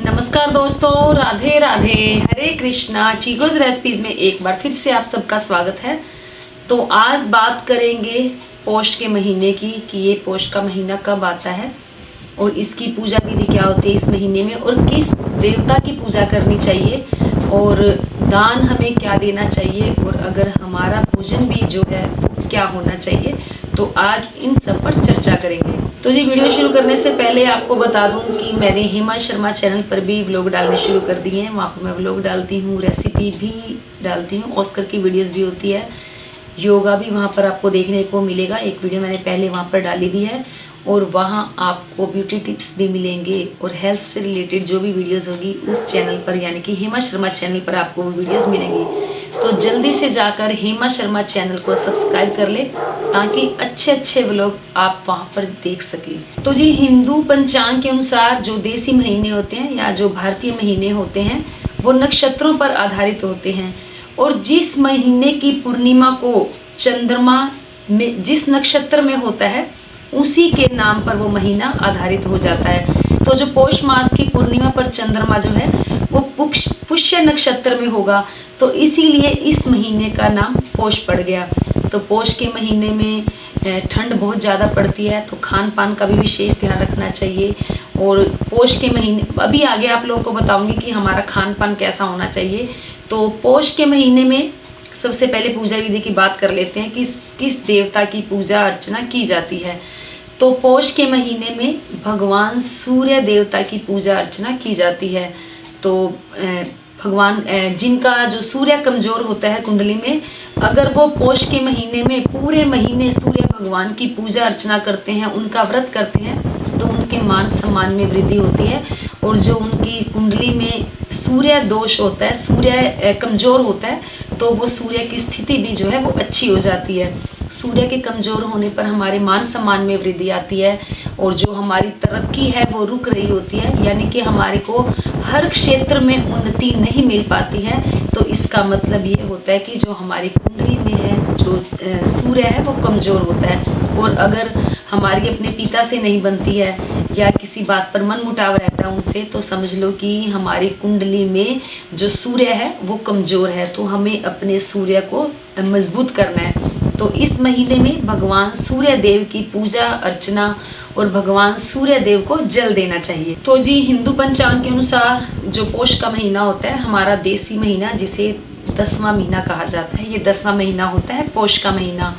नमस्कार दोस्तों, राधे राधे, हरे कृष्णा। चीगोज रेसिपीज में एक बार फिर से आप सबका स्वागत है। तो आज बात करेंगे पोष के महीने की कि ये पोष का महीना कब आता है और इसकी पूजा विधि क्या होती है इस महीने में, और किस देवता की पूजा करनी चाहिए, और दान हमें क्या देना चाहिए, और अगर हमारा भोजन भी जो है क्या होना चाहिए। तो आज इन सब पर चर्चा करेंगे। तो जी वीडियो शुरू करने से पहले आपको बता दूं कि मैंने हेमा शर्मा चैनल पर भी व्लॉग डालने शुरू कर दिए हैं। वहाँ पर मैं व्लॉग डालती हूँ, रेसिपी भी डालती हूँ, ऑस्कर की वीडियोस भी होती है, योगा भी वहाँ पर आपको देखने को मिलेगा। एक वीडियो मैंने पहले वहाँ पर डाली भी है, और वहाँ आपको ब्यूटी टिप्स भी मिलेंगे, और हेल्थ से रिलेटेड जो भी वीडियोस होगी उस चैनल पर यानी कि हेमा शर्मा चैनल पर आपको वो वीडियोस मिलेंगी। तो जल्दी से जाकर हेमा शर्मा चैनल को सब्सक्राइब कर ले ताकि अच्छे अच्छे व्लॉग आप वहाँ पर देख सकें। तो जी हिंदू पंचांग के अनुसार जो देसी महीने होते हैं या जो भारतीय महीने होते हैं वो नक्षत्रों पर आधारित होते हैं, और जिस महीने की पूर्णिमा को चंद्रमा में जिस नक्षत्र में होता है उसी के नाम पर वो महीना आधारित हो जाता है। तो जो पौष मास की पूर्णिमा पर चंद्रमा जो है वो पुष्य नक्षत्र में होगा, तो इसीलिए इस महीने का नाम पौष पड़ गया। तो पौष के महीने में ठंड बहुत ज़्यादा पड़ती है, तो खान पान का भी विशेष ध्यान रखना चाहिए। और पौष के महीने अभी आगे आप लोगों को बताऊंगी कि हमारा खान पान कैसा होना चाहिए। तो पौष के महीने में सबसे पहले पूजा विधि की बात कर लेते हैं कि किस देवता की पूजा अर्चना की जाती है। तो पौष के महीने में भगवान सूर्य देवता की पूजा अर्चना की जाती है। तो भगवान जिनका जो सूर्य कमजोर होता है कुंडली में, अगर वो पौष के महीने में पूरे महीने सूर्य भगवान की पूजा अर्चना करते हैं, उनका व्रत करते हैं, तो उनके मान सम्मान में वृद्धि होती है। और जो उनकी कुंडली में सूर्य दोष होता है, सूर्य कमजोर होता है, तो वो सूर्य की स्थिति भी जो है वो अच्छी हो जाती है। सूर्य के कमजोर होने पर हमारे मान सम्मान में वृद्धि आती है, और जो हमारी तरक्की है वो रुक रही होती है, यानी कि हमारे को हर क्षेत्र में उन्नति नहीं मिल पाती है। तो इसका मतलब ये होता है कि जो हमारी कुंडली में है जो सूर्य है वो कमजोर होता है। और अगर हमारी अपने पिता से नहीं बनती है या किसी बात पर मन मुटाव रहता है उनसे, तो समझ लो कि हमारी कुंडली में जो सूर्य है वो कमजोर है। तो हमें अपने सूर्य को मजबूत करना है। तो इस महीने में भगवान सूर्य देव की पूजा अर्चना और भगवान सूर्य देव को जल देना चाहिए। तो जी हिंदू पंचांग के अनुसार जो पौष का महीना होता है, हमारा देसी महीना जिसे 10वां महीना कहा जाता है, ये 10वां महीना होता है पौष का महीना।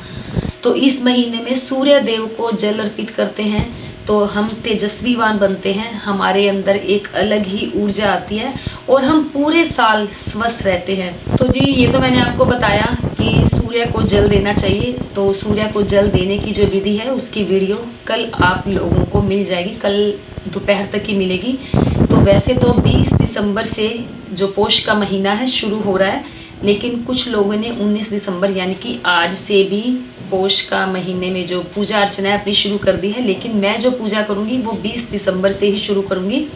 तो इस महीने में सूर्य देव को जल अर्पित करते हैं तो हम तेजस्वीवान बनते हैं, हमारे अंदर एक अलग ही ऊर्जा आती है और हम पूरे साल स्वस्थ रहते हैं। तो जी ये तो मैंने आपको बताया कि सूर्य को जल देना चाहिए। तो सूर्य को जल देने की जो विधि है उसकी वीडियो कल आप लोगों को मिल जाएगी, कल दोपहर तक ही मिलेगी। तो वैसे तो 20 दिसंबर से जो पौष का महीना है शुरू हो रहा है, लेकिन कुछ लोगों ने 19 दिसंबर यानी कि आज से भी पौष का महीने में जो पूजा अर्चना है अपनी शुरू कर दी है। लेकिन मैं जो पूजा करूंगी वो 20 दिसंबर से ही शुरू करूंगी,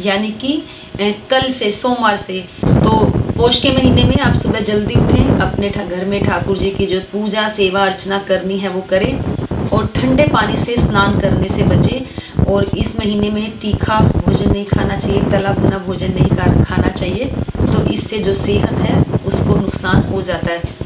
यानी कि कल से, सोमवार से। तो पौष के महीने में आप सुबह जल्दी उठें, अपने घर में ठाकुर जी की जो पूजा सेवा अर्चना करनी है वो करें, और ठंडे पानी से स्नान करने से बचें। और इस महीने में तीखा भोजन नहीं खाना चाहिए, तला भुना भोजन नहीं खाना चाहिए, तो इससे जो सेहत है उसको नुकसान हो जाता है।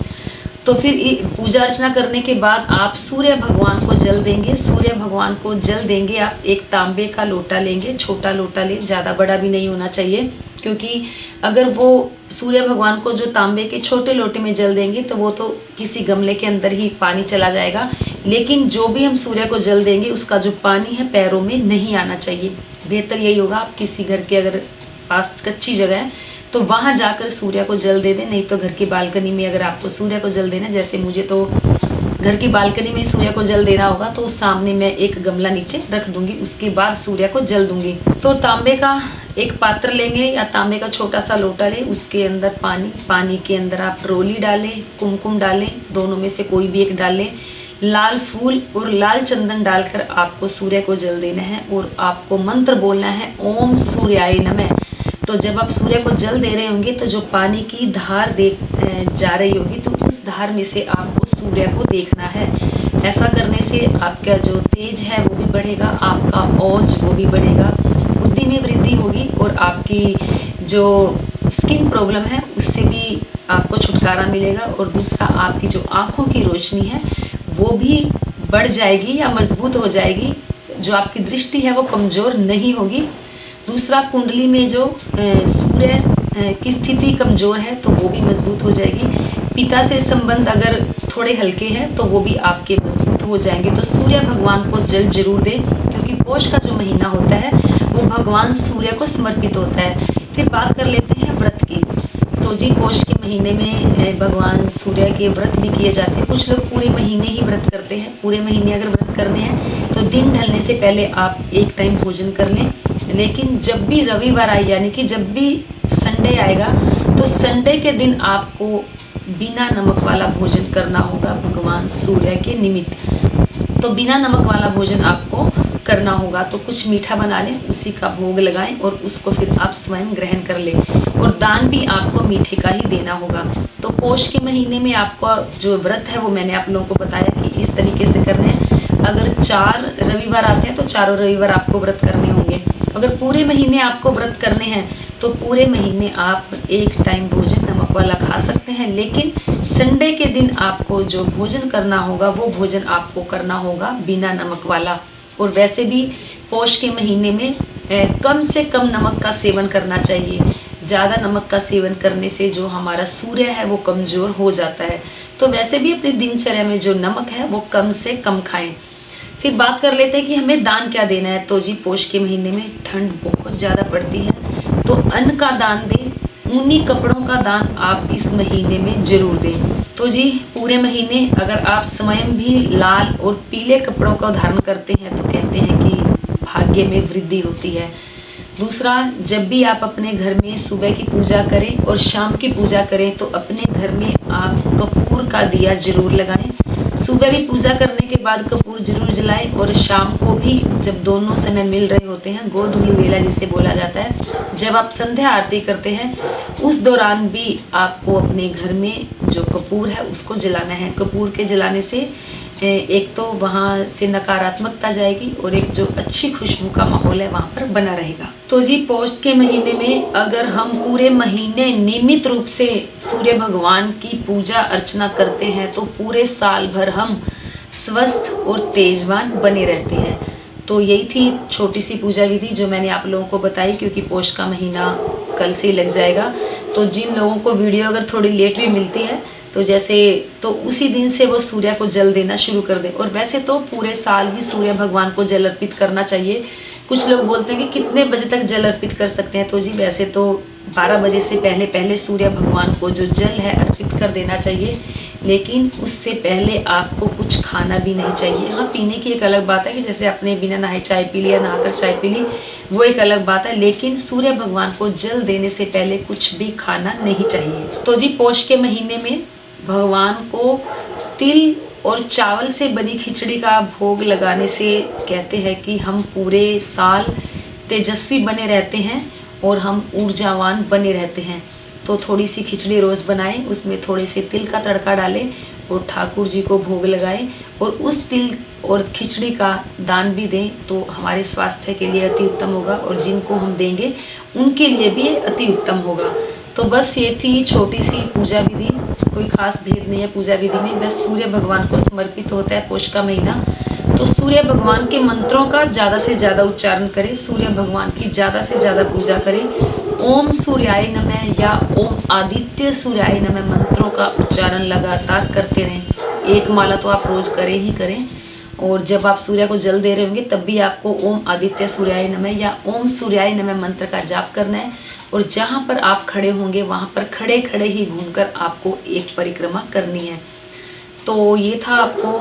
तो फिर पूजा अर्चना करने के बाद आप सूर्य भगवान को जल देंगे। सूर्य भगवान को जल देंगे आप एक तांबे का लोटा लेंगे, छोटा लोटा लें, ज़्यादा बड़ा भी नहीं होना चाहिए, क्योंकि अगर वो सूर्य भगवान को जो तांबे के छोटे लोटे में जल देंगे तो वो तो किसी गमले के अंदर ही पानी चला जाएगा। लेकिन जो भी हम सूर्य को जल देंगे उसका जो पानी है पैरों में नहीं आना चाहिए। बेहतर यही होगा आप किसी घर के अगर पास कच्ची जगह है तो वहाँ जाकर सूर्य को जल दे दें, नहीं तो घर की बालकनी में अगर आपको सूर्य को जल देना, जैसे मुझे तो घर की बालकनी में सूर्य को जल देना होगा, तो उस सामने मैं एक गमला नीचे रख दूंगी, उसके बाद सूर्य को जल दूंगी। तो तांबे का एक पात्र लेंगे या तांबे का छोटा सा लोटा लें, उसके अंदर पानी के अंदर आप रोली डालें, कुमकुम डालें, दोनों में से कोई भी एक डालें, लाल फूल और लाल चंदन डालकर आपको सूर्य को जल देना है। और आपको मंत्र बोलना है, ओम सूर्याय नमः। तो जब आप सूर्य को जल दे रहे होंगे तो जो पानी की धार जा रही होगी, तो उस धार में से आपको सूर्य को देखना है। ऐसा करने से आपका जो तेज है वो भी बढ़ेगा, आपका औज वो भी बढ़ेगा, बुद्धि में वृद्धि होगी और आपकी जो स्किन प्रॉब्लम है उससे भी आपको छुटकारा मिलेगा। और दूसरा, आपकी जो आँखों की रोशनी है वो भी बढ़ जाएगी या मजबूत हो जाएगी, जो आपकी दृष्टि है वो कमज़ोर नहीं होगी। दूसरा, कुंडली में जो सूर्य की स्थिति कमज़ोर है तो वो भी मजबूत हो जाएगी। पिता से संबंध अगर थोड़े हल्के हैं तो वो भी आपके मजबूत हो जाएंगे। तो सूर्य भगवान को जल जरूर दें, क्योंकि पौष का जो महीना होता है वो भगवान सूर्य को समर्पित होता है। फिर बात कर लेते हैं व्रत की। तो जी, पौष के महीने में भगवान सूर्य के व्रत भी किए जाते हैं। कुछ लोग पूरे महीने ही व्रत करते हैं। पूरे महीने अगर व्रत करने हैं तो दिन ढलने से पहले आप एक टाइम भोजन कर लें। लेकिन जब भी रविवार आए, यानी कि जब भी संडे आएगा, तो संडे के दिन आपको बिना नमक वाला भोजन करना होगा भगवान सूर्य के निमित्त। तो बिना नमक वाला भोजन आपको करना होगा। तो कुछ मीठा बना लें, उसी का भोग लगाएं और उसको फिर आप स्वयं ग्रहण कर लें। और दान भी आपको मीठे का ही देना होगा। तो पौष के महीने में आपका जो व्रत है वो मैंने आप लोगों को बताया कि इस तरीके से करने हैं। अगर 4 रविवार आते हैं तो चारों रविवार आपको व्रत करने होंगे। अगर पूरे महीने आपको व्रत करने हैं तो पूरे महीने आप एक टाइम भोजन नमक वाला खा सकते हैं। लेकिन संडे के दिन आपको जो भोजन करना होगा वो भोजन आपको करना होगा बिना नमक वाला। और वैसे भी पौष के महीने में कम से कम नमक का सेवन करना चाहिए। ज़्यादा नमक का सेवन करने से जो हमारा सूर्य है वो कमज़ोर हो जाता है। तो वैसे भी अपनी दिनचर्या में जो नमक है वो कम से कम खाएं। फिर बात कर लेते हैं कि हमें दान क्या देना है। तो जी, पौष के महीने में ठंड बहुत ज़्यादा पड़ती है, तो अन्न का दान दें। ऊनी कपड़ों का दान आप इस महीने में जरूर दें। तो जी, पूरे महीने अगर आप स्वयं भी लाल और पीले कपड़ों का धारण करते हैं तो कहते हैं कि भाग्य में वृद्धि होती है। दूसरा, जब भी आप अपने घर में सुबह की पूजा करें और शाम की पूजा करें तो अपने घर में आप कपूर का दिया जरूर लगाएं। सुबह भी पूजा करने के बाद कपूर जरूर जलाएं और शाम को भी, जब दोनों समय मिल रहे होते हैं, गोधूली वेला जिसे बोला जाता है, जब आप संध्या आरती करते हैं उस दौरान भी आपको अपने घर में जो कपूर है उसको जलाना है। कपूर के जलाने से एक तो वहाँ से नकारात्मकता जाएगी और एक जो अच्छी खुशबू का माहौल है वहाँ पर बना रहेगा। तो जी, पौष के महीने में अगर हम पूरे महीने नियमित रूप से सूर्य भगवान की पूजा अर्चना करते हैं तो पूरे साल भर हम स्वस्थ और तेजवान बने रहते हैं। तो यही थी छोटी सी पूजा विधि जो मैंने आप लोगों को बताई, क्योंकि पौष का महीना कल से ही लग जाएगा। तो जिन लोगों को वीडियो अगर थोड़ी लेट भी मिलती है तो उसी दिन से वो सूर्य को जल देना शुरू कर दें। और वैसे तो पूरे साल ही सूर्य भगवान को जल अर्पित करना चाहिए। कुछ लोग बोलते हैं कि कितने बजे तक जल अर्पित कर सकते हैं। तो जी, वैसे तो 12 बजे से पहले पहले सूर्य भगवान को जो जल है अर्पित कर देना चाहिए। लेकिन उससे पहले आपको कुछ खाना भी नहीं चाहिए। हाँ, पीने की एक अलग बात है कि जैसे आपने बिना नहाए चाय पी ली या नहाकर चाय पी ली, वो एक अलग बात है। लेकिन सूर्य भगवान को जल देने से पहले कुछ भी खाना नहीं चाहिए। तो जी, पौष के महीने में भगवान को तिल और चावल से बनी खिचड़ी का भोग लगाने से कहते हैं कि हम पूरे साल तेजस्वी बने रहते हैं और हम ऊर्जावान बने रहते हैं। तो थोड़ी सी खिचड़ी रोज़ बनाएं, उसमें थोड़े से तिल का तड़का डालें और ठाकुर जी को भोग लगाएं और उस तिल और खिचड़ी का दान भी दें तो हमारे स्वास्थ्य के लिए अति उत्तम होगा और जिनको हम देंगे उनके लिए भी अति उत्तम होगा। तो बस ये थी छोटी सी पूजा विधि। कोई खास भेद नहीं है पूजा विधि में, बस सूर्य भगवान को समर्पित होता है पौष का महीना। तो सूर्य भगवान के मंत्रों का ज़्यादा से ज़्यादा उच्चारण करें, सूर्य भगवान की ज़्यादा से ज़्यादा पूजा करें। ओम सूर्याय नमः या ओम आदित्य सूर्याय नमः मंत्रों का उच्चारण लगातार करते रहें। एक माला तो आप रोज़ करें ही करें। और जब आप सूर्य को जल दे रहे होंगे तब भी आपको ओम आदित्य सूर्याय नमः या ओम सूर्याय नमः मंत्र का जाप करना है। और जहाँ पर आप खड़े होंगे वहाँ पर खड़े खड़े ही घूमकर आपको एक परिक्रमा करनी है। तो ये था आपको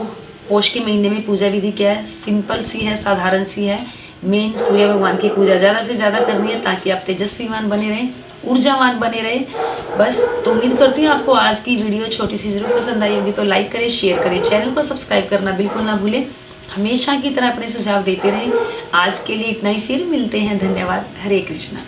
पौष के महीने में पूजा विधि क्या है। सिंपल सी है, साधारण सी है। मेन सूर्य भगवान की पूजा ज़्यादा से ज़्यादा करनी है ताकि आप तेजस्वीवान बने रहें, ऊर्जावान बने रहें। बस तो उम्मीद करती हूँ आपको आज की वीडियो छोटी सी ज़रूर पसंद आई होगी। तो लाइक करें, शेयर करें, चैनल को सब्सक्राइब करना बिल्कुल ना भूलें। हमेशा की तरह अपने सुझाव देते रहें। आज के लिए इतना ही, फिर मिलते हैं। धन्यवाद। हरे कृष्णा।